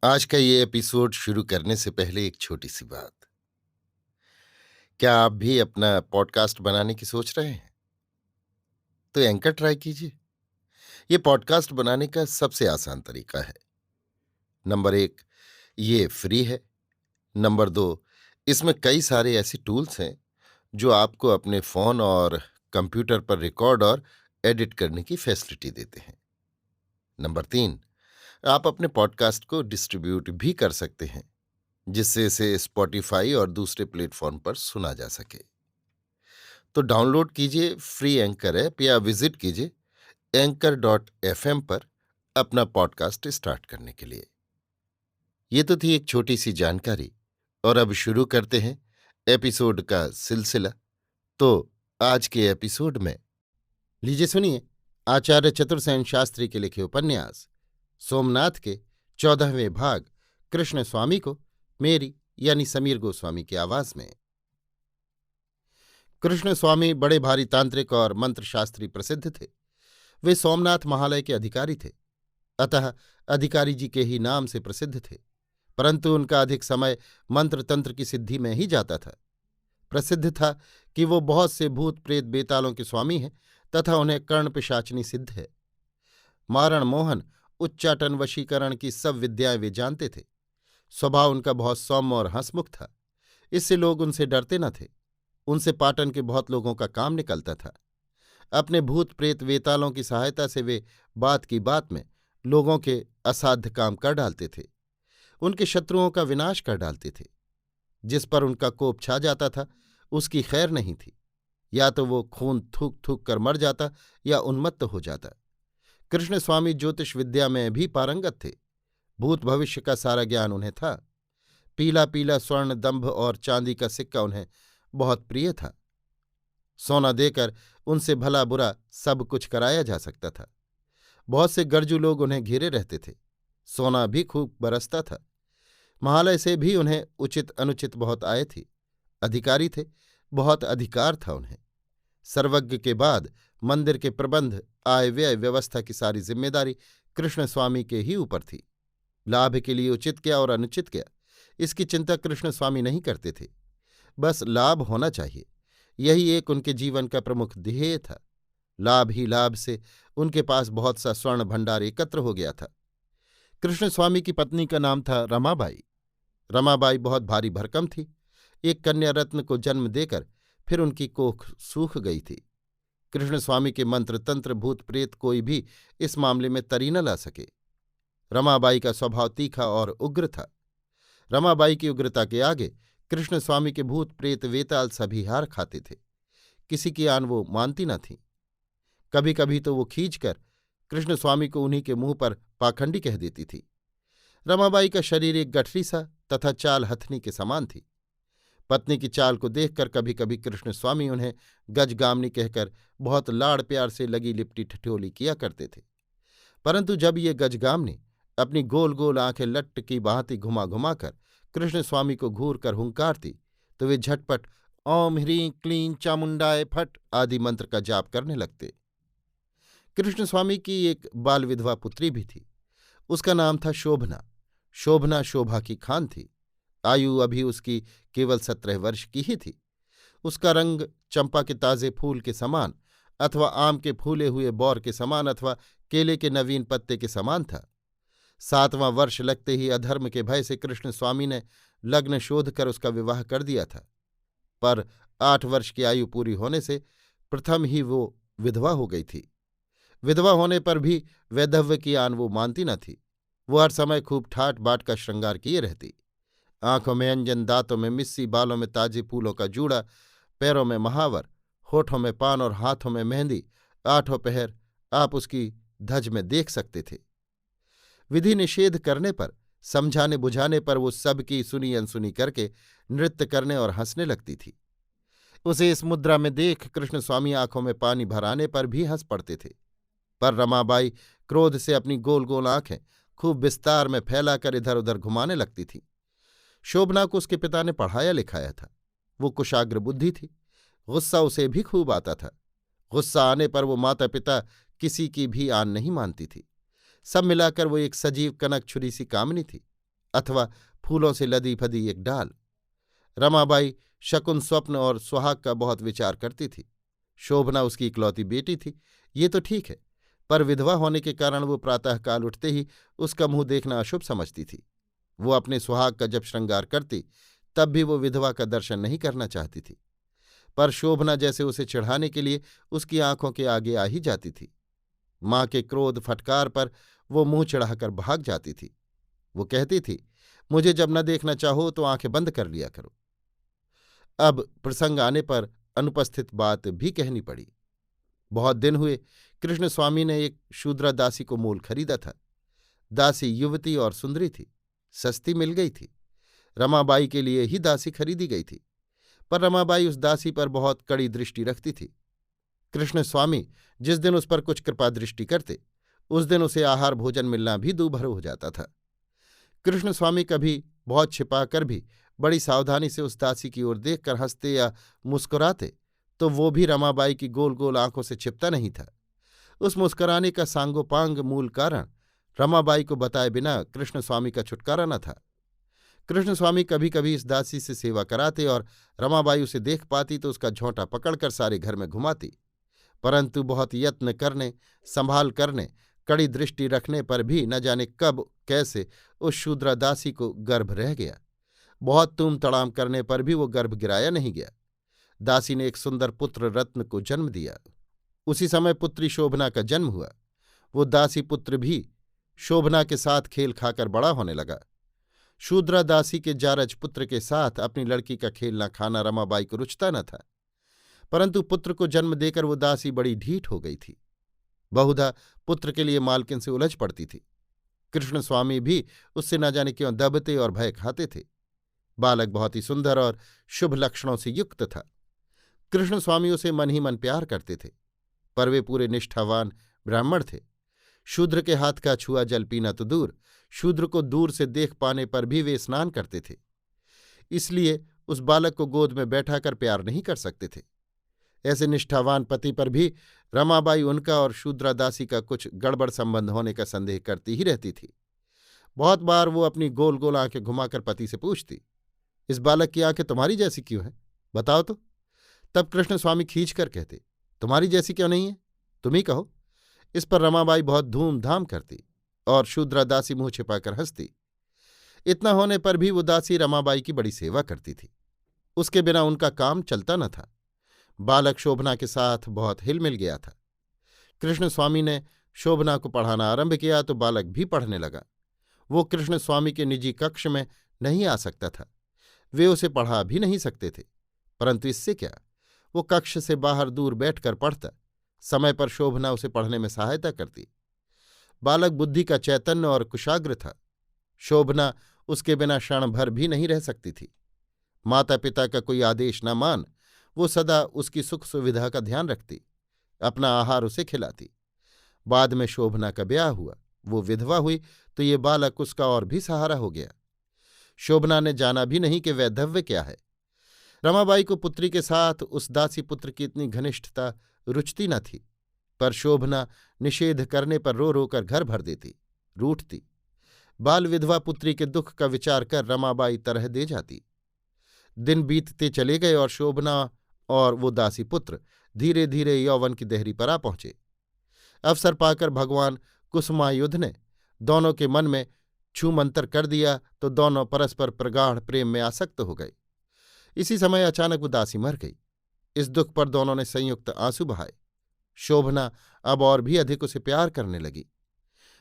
आज का ये एपिसोड शुरू करने से पहले एक छोटी सी बात। क्या आप भी अपना पॉडकास्ट बनाने की सोच रहे हैं? तो एंकर ट्राई कीजिए। ये पॉडकास्ट बनाने का सबसे आसान तरीका है। नंबर 1, ये फ्री है। नंबर 2, इसमें कई सारे ऐसे टूल्स हैं जो आपको अपने फ़ोन और कंप्यूटर पर रिकॉर्ड और एडिट करने की फैसिलिटी देते हैं। नंबर 3, आप अपने पॉडकास्ट को डिस्ट्रीब्यूट भी कर सकते हैं, जिससे इसे स्पॉटिफाई और दूसरे प्लेटफॉर्म पर सुना जा सके। तो डाउनलोड कीजिए फ्री एंकर ऐप या विजिट कीजिए anchor.fm पर अपना पॉडकास्ट स्टार्ट करने के लिए। ये तो थी एक छोटी सी जानकारी, और अब शुरू करते हैं एपिसोड का सिलसिला। तो आज के एपिसोड में लीजिए सुनिए आचार्य चतुर्सेन शास्त्री के लिखे उपन्यास सोमनाथ के 14वें भाग कृष्ण स्वामी को मेरी यानी समीर गोस्वामी की आवाज में। कृष्ण स्वामी बड़े भारी तांत्रिक और मंत्रशास्त्री प्रसिद्ध थे। वे सोमनाथ महालय के अधिकारी थे, अतः अधिकारी जी के ही नाम से प्रसिद्ध थे, परंतु उनका अधिक समय मंत्र तंत्र की सिद्धि में ही जाता था। प्रसिद्ध था कि वो बहुत से भूत प्रेत बेतालों के स्वामी हैं तथा उन्हें कर्ण पिशाचिनी सिद्ध है। मारण मोहन उच्चाटन वशीकरण की सब विद्याएं वे जानते थे। स्वभाव उनका बहुत सौम्य और हंसमुख था, इससे लोग उनसे डरते न थे। उनसे पाटन के बहुत लोगों का काम निकलता था। अपने भूत प्रेत वेतालों की सहायता से वे बात की बात में लोगों के असाध्य काम कर डालते थे, उनके शत्रुओं का विनाश कर डालते थे। जिस पर उनका कोप छा जाता था उसकी खैर नहीं थी, या तो वो खून थूक थूक कर मर जाता या उन्मत्त हो जाता। कृष्ण स्वामी ज्योतिष विद्या में भी पारंगत थे। भूत भविष्य का सारा ज्ञान उन्हें था। पीला पीला स्वर्ण दंभ और चांदी का सिक्का उन्हें बहुत प्रिय था। सोना देकर उनसे भला बुरा सब कुछ कराया जा सकता था। बहुत से गरजू लोग उन्हें घेरे रहते थे। सोना भी खूब बरसता था। महालय से भी उन्हें उचित अनुचित बहुत आए थी। अधिकारी थे, बहुत अधिकार था उन्हें। सर्वज्ञ के बाद मंदिर के प्रबंध, आय व्यय व्यवस्था की सारी जिम्मेदारी कृष्ण स्वामी के ही ऊपर थी। लाभ के लिए उचित क्या और अनुचित क्या, इसकी चिंता कृष्ण स्वामी नहीं करते थे। बस लाभ होना चाहिए, यही एक उनके जीवन का प्रमुख ध्येय था। लाभ ही लाभ से उनके पास बहुत सा स्वर्ण भंडार एकत्र हो गया था। कृष्ण स्वामी की पत्नी का नाम था रमाबाई। रमाबाई बहुत भारी भरकम थी। एक कन्या रत्न को जन्म देकर फिर उनकी कोख सूख गई थी। कृष्ण स्वामी के मंत्र तंत्र भूत प्रेत कोई भी इस मामले में तरी न ला सके। रमाबाई का स्वभाव तीखा और उग्र था। रमाबाई की उग्रता के आगे कृष्ण स्वामी के भूत प्रेत वेताल सभी हार खाते थे। किसी की आन वो मानती न थी। कभी कभी तो वो खींचकर कृष्ण स्वामी को उन्हीं के मुंह पर पाखंडी कह देती थी। रमाबाई का शरीर एक गठरी सा तथा चाल हथनी के समान थी। पत्नी की चाल को देखकर कभी कभी कृष्ण स्वामी उन्हें गजगामनी कहकर बहुत लाड़ प्यार से लगी लिपटी ठिठोली किया करते थे। परंतु जब ये गजगामनी अपनी गोल गोल आंखें लट्ट की भांति घुमा घुमाकर कृष्ण स्वामी को घूर कर हुंकारती, तो वे झटपट ओम ह्रीं क्लीं चामुंडाय फट आदि मंत्र का जाप करने लगते। कृष्ण स्वामी की एक बाल विधवा पुत्री भी थी। उसका नाम था शोभना। शोभना शोभा की खान थी। आयु अभी उसकी केवल 17 वर्ष की ही थी। उसका रंग चंपा के ताजे फूल के समान, अथवा आम के फूले हुए बौर के समान, अथवा केले के नवीन पत्ते के समान था। 7वां वर्ष लगते ही अधर्म के भय से कृष्ण स्वामी ने लग्न शोध कर उसका विवाह कर दिया था। पर 8 वर्ष की आयु पूरी होने से प्रथम ही वो विधवा हो गई थी। विधवा होने पर भी वैधव्य की आन वो मानती न थी। वो हर समय खूब ठाट बाट का श्रृंगार किए रहती। आंखों में अंजन, दांतों में मिस्सी, बालों में ताजे फूलों का जूड़ा, पैरों में महावर, होठों में पान और हाथों में मेहंदी। 8 पहर आप उसकी धज में देख सकते थे। विधि निषेध करने पर, समझाने बुझाने पर वो सबकी सुनी अनसुनी करके नृत्य करने और हंसने लगती थी। उसे इस मुद्रा में देख कृष्ण स्वामी आंखों में पानी भर आने पर भी हंस पड़ते थे। पर रमाबाई क्रोध से अपनी गोल गोल आंखें खूब विस्तार में फैलाकर इधर उधर घुमाने लगती थी। शोभना को उसके पिता ने पढ़ाया लिखाया था। वो कुशाग्र बुद्धि थी। गुस्सा उसे भी खूब आता था। गुस्सा आने पर वो माता पिता किसी की भी आन नहीं मानती थी। सब मिलाकर वो एक सजीव कनक छुरी सी कामिनी थी। अथवा फूलों से लदी फदी एक डाल। रमाबाई शकुन, स्वप्न और सुहाग का बहुत विचार करती थी। शोभना उसकी इकलौती बेटी थी, ये तो ठीक है, पर विधवा होने के कारण वो प्रातःकाल उठते ही उसका मुंह देखना अशुभ समझती थी। वो अपने सुहाग का जब श्रृंगार करती तब भी वो विधवा का दर्शन नहीं करना चाहती थी, पर शोभना जैसे उसे चिढ़ाने के लिए उसकी आंखों के आगे आ ही जाती थी। माँ के क्रोध फटकार पर वो मुंह चढ़ाकर भाग जाती थी। वो कहती थी, मुझे जब न देखना चाहो तो आंखें बंद कर लिया करो। अब प्रसंग आने पर अनुपस्थित बात भी कहनी पड़ी। बहुत दिन हुए कृष्ण स्वामी ने एक शूद्रा दासी को मोल खरीदा था। दासी युवती और सुंदरी थी, सस्ती मिल गई थी। रमाबाई के लिए ही दासी खरीदी गई थी, पर रमाबाई उस दासी पर बहुत कड़ी दृष्टि रखती थी। कृष्ण स्वामी जिस दिन उस पर कुछ कृपा दृष्टि करते उस दिन उसे आहार भोजन मिलना भी दूभर हो जाता था। कृष्ण स्वामी कभी बहुत छिपाकर भी बड़ी सावधानी से उस दासी की ओर देखकर हंसते या मुस्कुराते तो वो भी रमाबाई की गोल गोल आंखों से छिपता नहीं था। उस मुस्कुराने का सांगोपांग मूल कारण रमाबाई को बताए बिना कृष्ण स्वामी का छुटकारा न था। कृष्ण स्वामी कभी कभी इस दासी से सेवा कराते और रमाबाई उसे देख पाती तो उसका झोंटा पकड़कर सारे घर में घुमाती, परंतु बहुत यत्न करने, संभाल करने, कड़ी दृष्टि रखने पर भी न जाने कब कैसे उस शूद्रा दासी को गर्भ रह गया। बहुत तूम तड़ाम करने पर भी वो गर्भ गिराया नहीं गया। दासी ने एक सुंदर पुत्र रत्न को जन्म दिया। उसी समय पुत्री शोभना का जन्म हुआ। वो दासी पुत्र भी शोभना के साथ खेल खाकर बड़ा होने लगा। शूद्रा दासी के जारज पुत्र के साथ अपनी लड़की का खेलना खाना रमाबाई को रुचता न था, परंतु पुत्र को जन्म देकर वो दासी बड़ी ढीठ हो गई थी। बहुधा पुत्र के लिए मालकिन से उलझ पड़ती थी। कृष्ण स्वामी भी उससे न जाने क्यों दबते और भय खाते थे। बालक बहुत ही सुंदर और शुभ लक्षणों से युक्त था। कृष्ण स्वामी उसे मन ही मन प्यार करते थे, पर वे पूरे निष्ठावान ब्राह्मण थे। शूद्र के हाथ का छुआ जल पीना तो दूर, शूद्र को दूर से देख पाने पर भी वे स्नान करते थे। इसलिए उस बालक को गोद में बैठाकर प्यार नहीं कर सकते थे। ऐसे निष्ठावान पति पर भी रमाबाई उनका और शूद्रा दासी का कुछ गड़बड़ संबंध होने का संदेह करती ही रहती थी। बहुत बार वो अपनी गोल गोल आंखें घुमाकर पति से पूछती, इस बालक की आंखें तुम्हारी जैसी क्यों हैं, बताओ तो। तब कृष्ण स्वामी खींच कर कहते, तुम्हारी जैसी क्यों नहीं है, तुम ही कहो। इस पर रमाबाई बहुत धूमधाम करती और शूद्रा दासी मुंह छिपाकर हंसती। इतना होने पर भी वो दासी रमाबाई की बड़ी सेवा करती थी। उसके बिना उनका काम चलता न था। बालक शोभना के साथ बहुत हिल मिल गया था। कृष्ण स्वामी ने शोभना को पढ़ाना आरंभ किया तो बालक भी पढ़ने लगा। वो कृष्ण स्वामी के निजी कक्ष में नहीं आ सकता था, वे उसे पढ़ा भी नहीं सकते थे, परंतु इससे क्या, वो कक्ष से बाहर दूर बैठकर पढ़ता। समय पर शोभना उसे पढ़ने में सहायता करती। बालक बुद्धि का चैतन्य और कुशाग्र था। शोभना उसके बिना क्षण भर भी नहीं रह सकती थी। माता पिता का कोई आदेश न मान वो सदा उसकी सुख सुविधा का ध्यान रखती, अपना आहार उसे खिलाती। बाद में शोभना का ब्याह हुआ, वो विधवा हुई तो ये बालक उसका और भी सहारा हो गया। शोभना ने जाना भी नहीं कि वैधव्य क्या है। रमाबाई को पुत्री के साथ उस दासी पुत्र की इतनी घनिष्ठता रुचती न थी, पर शोभना निषेध करने पर रो रोकर घर भर देती, रूठती। बाल विधवा पुत्री के दुख का विचार कर रमाबाई तरह दे जाती। दिन बीतते चले गए और शोभना और वो दासी पुत्र धीरे धीरे यौवन की देहरी पर आ पहुंचे। अवसर पाकर भगवान कुसुमायुध ने दोनों के मन में छूमंतर कर दिया तो दोनों परस्पर प्रगाढ़ प्रेम में आसक्त हो गए। इसी समय अचानक वो दासी मर गई। इस दुख पर दोनों ने संयुक्त आंसू बहाए। शोभना अब और भी अधिक उसे प्यार करने लगी।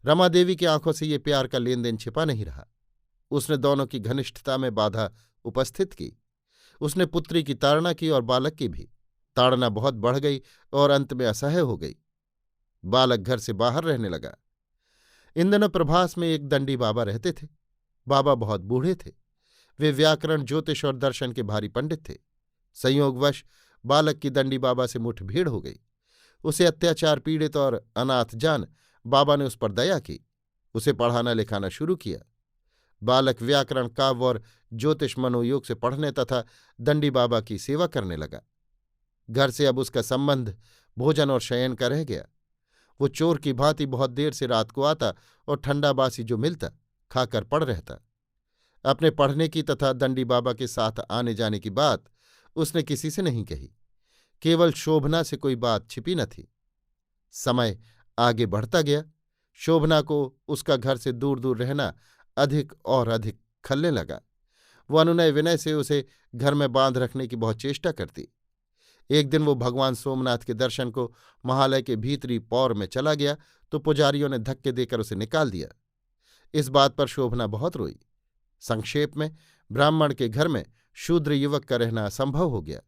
रमादेवी की आंखों से ये प्यार का लेन देन छिपा नहीं रहा। उसने दोनों की घनिष्ठता में बाधा उपस्थित की। उसने पुत्री की ताड़ना की और बालक की भी। ताड़ना बहुत बढ़ गई और अंत में असह्य हो गई। बालक घर से बाहर रहने लगा। इन दिनों प्रभास में एक दंडी बाबा रहते थे। बाबा बहुत बूढ़े थे। वे व्याकरण, ज्योतिष और दर्शन के भारी पंडित थे। संयोगवश बालक की दंडी बाबा से मुठभेड़ हो गई। उसे अत्याचार पीड़ित और अनाथ जान बाबा ने उस पर दया की, उसे पढ़ाना लिखाना शुरू किया। बालक व्याकरण, काव्य और ज्योतिष मनोयोग से पढ़ने तथा दंडी बाबा की सेवा करने लगा। घर से अब उसका संबंध भोजन और शयन का रह गया। वो चोर की भांति बहुत देर से रात को आता और ठंडा बासी जो मिलता खाकर पड़ रहता। अपने पढ़ने की तथा दंडी बाबा के साथ आने जाने की बात उसने किसी से नहीं कही। केवल शोभना से कोई बात छिपी न थी। समय आगे बढ़ता गया। शोभना को उसका घर से दूर दूर रहना अधिक और अधिक खलने लगा। वो अनुनय विनय से उसे घर में बांध रखने की बहुत चेष्टा करती। एक दिन वो भगवान सोमनाथ के दर्शन को महालय के भीतरी पौर में चला गया तो पुजारियों ने धक्के देकर उसे निकाल दिया। इस बात पर शोभना बहुत रोई। संक्षेप में, ब्राह्मण के घर में शूद्र युवक का रहना असंभव हो गया।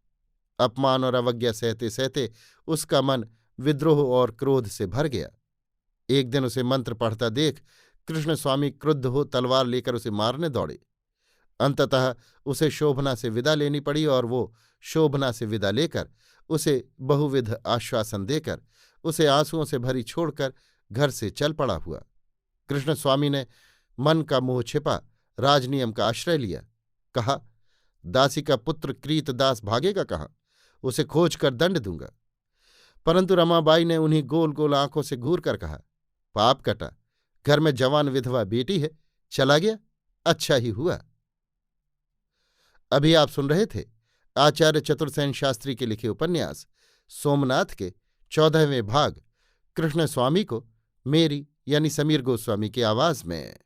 अपमान और अवज्ञा सहते सहते उसका मन विद्रोह और क्रोध से भर गया। एक दिन उसे मंत्र पढ़ता देख कृष्ण स्वामी क्रुद्ध हो तलवार लेकर उसे मारने दौड़े। अंततः उसे शोभना से विदा लेनी पड़ी और वो शोभना से विदा लेकर उसे बहुविध आश्वासन देकर उसे आंसुओं से भरी छोड़कर घर से चल पड़ा हुआ। कृष्ण स्वामी ने मन का मोह छिपा राजनियम का आश्रय लिया। कहा, दासी का पुत्र कृतदास भागेगा कहाँ? उसे खोज कर दंड दूंगा। परंतु रमाबाई ने उन्हीं गोल गोल आंखों से घूर कर कहा, पाप कटा, घर में जवान विधवा बेटी है, चला गया, अच्छा ही हुआ। अभी आप सुन रहे थे आचार्य चतुर्सेन शास्त्री के लिखे उपन्यास सोमनाथ के 14वें भाग कृष्ण स्वामी को मेरी यानी समीर गोस्वामी की आवाज में।